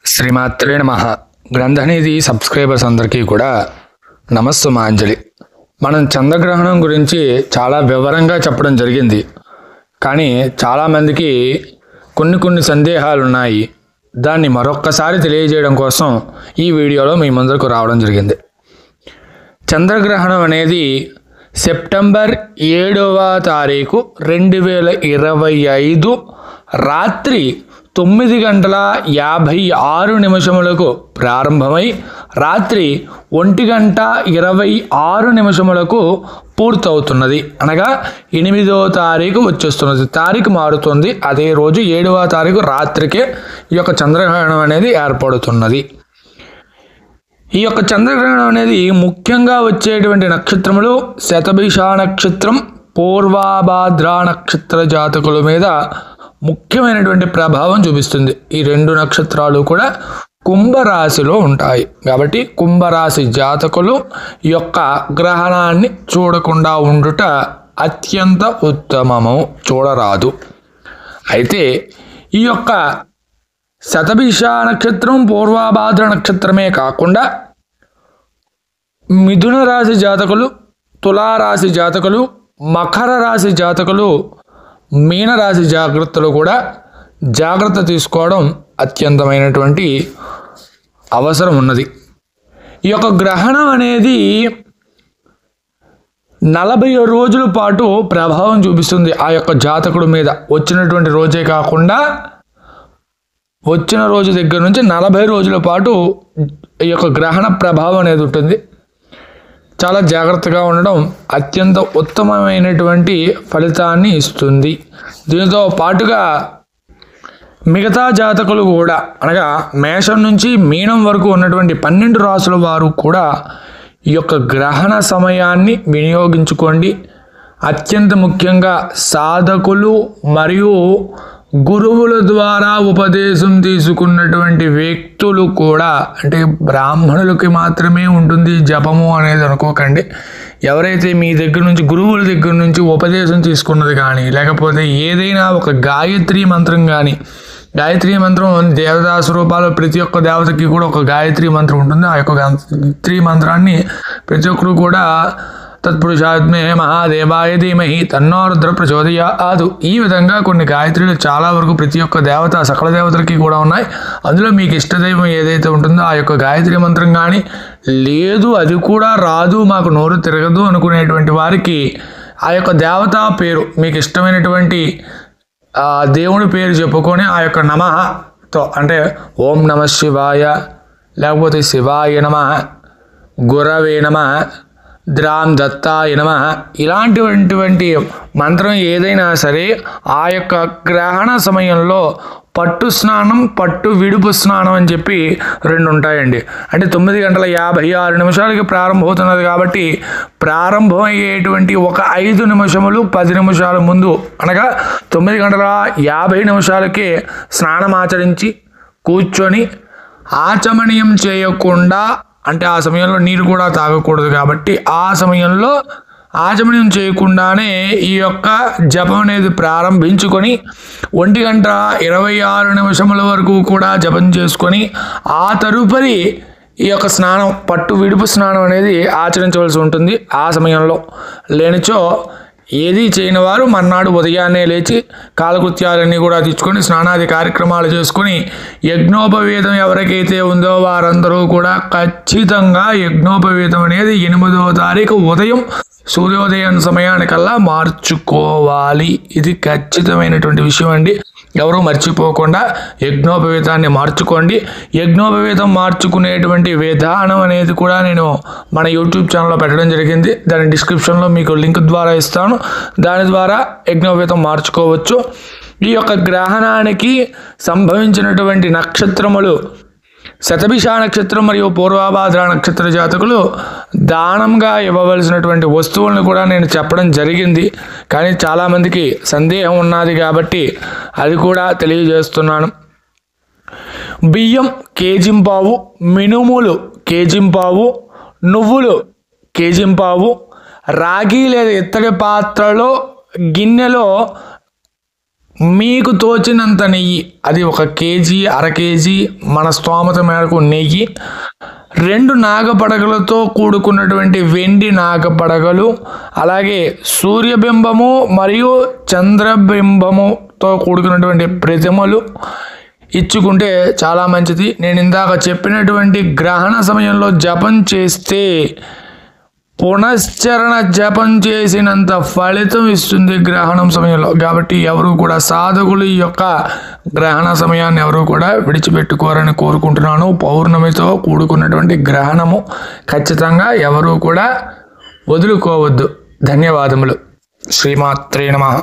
శ్రీమాత్రే నమః. గ్రంథనిధి సబ్స్క్రైబర్స్ అందరికీ కూడా నమస్సుమాంజలి. మనం చంద్రగ్రహణం గురించి చాలా వివరంగా చెప్పడం జరిగింది, కానీ చాలామందికి కొన్ని సందేహాలు ఉన్నాయి. దాన్ని మరొక్కసారి తెలియజేయడం కోసం ఈ వీడియోలో మీ ముందుకు రావడం జరిగింది. చంద్రగ్రహణం అనేది సెప్టెంబర్ 7వ తారీఖు 2025 రాత్రి 9:56 ప్రారంభమై రాత్రి 1:26 పూర్తవుతున్నది. అనగా 8వ తారీఖు వచ్చేస్తున్నది. తారీఖు మారుతుంది, అదే రోజు 7వ తారీఖు రాత్రికే ఈ యొక్క చంద్రగ్రహణం అనేది ఏర్పడుతున్నది. ఈ యొక్క చంద్రగ్రహణం అనేది ముఖ్యంగా వచ్చేటువంటి నక్షత్రములు శతభిష నక్షత్రం, పూర్వభాద్ర నక్షత్ర జాతకుల మీద ముఖ్యమైనటువంటి ప్రభావం చూపిస్తుంది. ఈ రెండు నక్షత్రాలు కూడా కుంభరాశిలో ఉంటాయి కాబట్టి కుంభరాశి జాతకులు ఈ యొక్క గ్రహణాన్ని చూడకుండా ఉండుట అత్యంత ఉత్తమము, చూడరాదు. అయితే ఈ యొక్క శతభిష నక్షత్రం, పూర్వభాద్ర నక్షత్రమే కాకుండా మిథున రాశి జాతకులు, తులారాశి జాతకులు, మకర రాశి జాతకులు, మీనరాశి జాగ్రత్తలు కూడా జాగ్రత్త తీసుకోవడం అత్యంతమైనటువంటి అవసరం ఉన్నది. ఈ యొక్క గ్రహణం అనేది 40 రోజుల పాటు ప్రభావం చూపిస్తుంది ఆ యొక్క జాతకుడి మీద. వచ్చినటువంటి రోజే కాకుండా వచ్చిన రోజు దగ్గర నుంచి 40 రోజుల పాటు ఈ యొక్క గ్రహణ ప్రభావం అనేది ఉంటుంది. చాలా జాగ్రత్తగా ఉండడం అత్యంత ఉత్తమమైనటువంటి ఫలితాన్ని ఇస్తుంది. దీనితో పాటుగా మిగతా జాతకులు కూడా, అనగా మేషం నుంచి మీనం వరకు ఉన్నటువంటి 12 రాసుల వారు కూడా ఈ యొక్క గ్రహణ సమయాన్ని వినియోగించుకోండి. అత్యంత ముఖ్యంగా సాధకులు మరియు గురువుల ద్వారా ఉపదేశం తీసుకున్నటువంటి వ్యక్తులు కూడా, అంటే బ్రాహ్మణులకి మాత్రమే ఉంటుంది జపము అనేది అనుకోకండి. ఎవరైతే మీ దగ్గర నుంచి గురువుల దగ్గర నుంచి ఉపదేశం తీసుకున్నది కానీ, లేకపోతే ఏదైనా ఒక గాయత్రి మంత్రం కానీ, గాయత్రి మంత్రం దేవతా స్వరూపాలు ప్రతి ఒక్క దేవతకి కూడా ఒక గాయత్రి మంత్రం ఉంటుంది. ఆ యొక్క గాయత్రి మంత్రాన్ని ప్రతి ఒక్కరు కూడా తత్పురుషాత్మే మహాదేవాయ ధీమహి తన్నో రుద్ర ప్రచోదయాత్, ఈ విధంగా కొన్ని గాయత్రులు చాలా వరకు ప్రతి ఒక్క దేవత సకల దేవతలకి కూడా ఉన్నాయి. అందులో మీకు ఇష్టదైవం ఏదైతే ఉంటుందో ఆ యొక్క గాయత్రి మంత్రం కానీ, లేదు అది కూడా రాదు మాకు నోరు తిరగదు అనుకునేటువంటి వారికి ఆ యొక్క దేవతా పేరు, మీకు ఇష్టమైనటువంటి దేవుడి పేరు చెప్పుకొని ఆ యొక్క నమఃతో, అంటే ఓం నమ శివాయ, లేకపోతే శివాయ నమః, గురవే నమః, ద్రాం దత్తాయ నమః, ఇలాంటివంటి మంత్రం ఏదైనా సరే ఆ యొక్క గ్రహణ సమయంలో పట్టు స్నానం, పట్టు విడుపు స్నానం అని చెప్పి 2 ఉంటాయండి. అంటే 9:56 ప్రారంభమవుతున్నది కాబట్టి ప్రారంభమయ్యేటువంటి ఒక 5 నిమిషములు 10 నిమిషాల ముందు, అనగా 9:50 స్నానం ఆచరించి కూర్చొని ఆచమనీయం చేయకుండా, అంటే ఆ సమయంలో నీరు కూడా తాగకూడదు కాబట్టి ఆ సమయంలో ఆచమనం చేయకుండానే ఈ యొక్క జపం అనేది ప్రారంభించుకొని 1:26 వరకు కూడా జపం చేసుకొని ఆ తదుపరి ఈ యొక్క స్నానం, పట్టు విడుపు స్నానం అనేది ఆచరించవలసి ఉంటుంది. ఆ సమయంలో లేనిచో ఏది చేయని వారు మర్నాడు ఉదయాన్నే లేచి కాలకృత్యాలన్నీ కూడా తెచ్చుకొని స్నానాది కార్యక్రమాలు చేసుకొని యజ్ఞోపవీతం ఎవరికైతే ఉందో వారందరూ కూడా ఖచ్చితంగా యజ్ఞోపవీతం అనేది 8వ తారీఖు ఉదయం సూర్యోదయం సమయానికల్లా మార్చుకోవాలి. ఇది ఖచ్చితమైనటువంటి విషయం అండి. ఎవరూ మర్చిపోకుండా యజ్ఞోపవీతాన్ని మార్చుకోండి. యజ్ఞోపవీతం మార్చుకునేటువంటి విధానం అనేది కూడా నేను మన యూట్యూబ్ ఛానల్లో పెట్టడం జరిగింది. దాని డిస్క్రిప్షన్లో మీకు లింక్ ద్వారా ఇస్తాను. దాని ద్వారా యజ్ఞోపవీతం మార్చుకోవచ్చు. ఈ యొక్క గ్రహణానికి సంభవించినటువంటి నక్షత్రములు శతభిష నక్షత్రం మరియు పూర్వభాద్ర నక్షత్ర జాతకులు దానంగా ఇవ్వవలసినటువంటి వస్తువులను కూడా నేను చెప్పడం జరిగింది. కానీ చాలామందికి సందేహం ఉన్నది కాబట్టి అది కూడా తెలియజేస్తున్నాను. బియ్యం కేజింపావు, మినుములు కేజింపావు, నువ్వులు కేజింపావు, రాగి లేదా ఇత్తడి పాత్రలో గిన్నెలో మీకు తోచినంత నెయ్యి, అది 1 కేజీ, అర కేజీ, మన స్తోమత మేరకు నెయ్యి, 2 నాగపడగలతో కూడుకున్నటువంటి వెండి నాగపడగలు, అలాగే సూర్యబింబము మరియు చంద్రబింబముతో కూడుకున్నటువంటి ప్రతిమలు ఇచ్చుకుంటే చాలా మంచిది. నేను ఇందాక చెప్పినటువంటి గ్రహణ సమయంలో జపం చేస్తే పునశ్చరణ జపం చేసినంత ఫలితం ఇస్తుంది గ్రహణం సమయంలో. కాబట్టి ఎవరు కూడా సాధకులు ఈ యొక్క గ్రహణ సమయాన్ని ఎవరు కూడా విడిచిపెట్టుకోరని కోరుకుంటున్నాను. పౌర్ణమితో కూడుకున్నటువంటి గ్రహణము ఖచ్చితంగా ఎవరు కూడా వదులుకోవద్దు. ధన్యవాదములు. శ్రీమాత్రే నమః.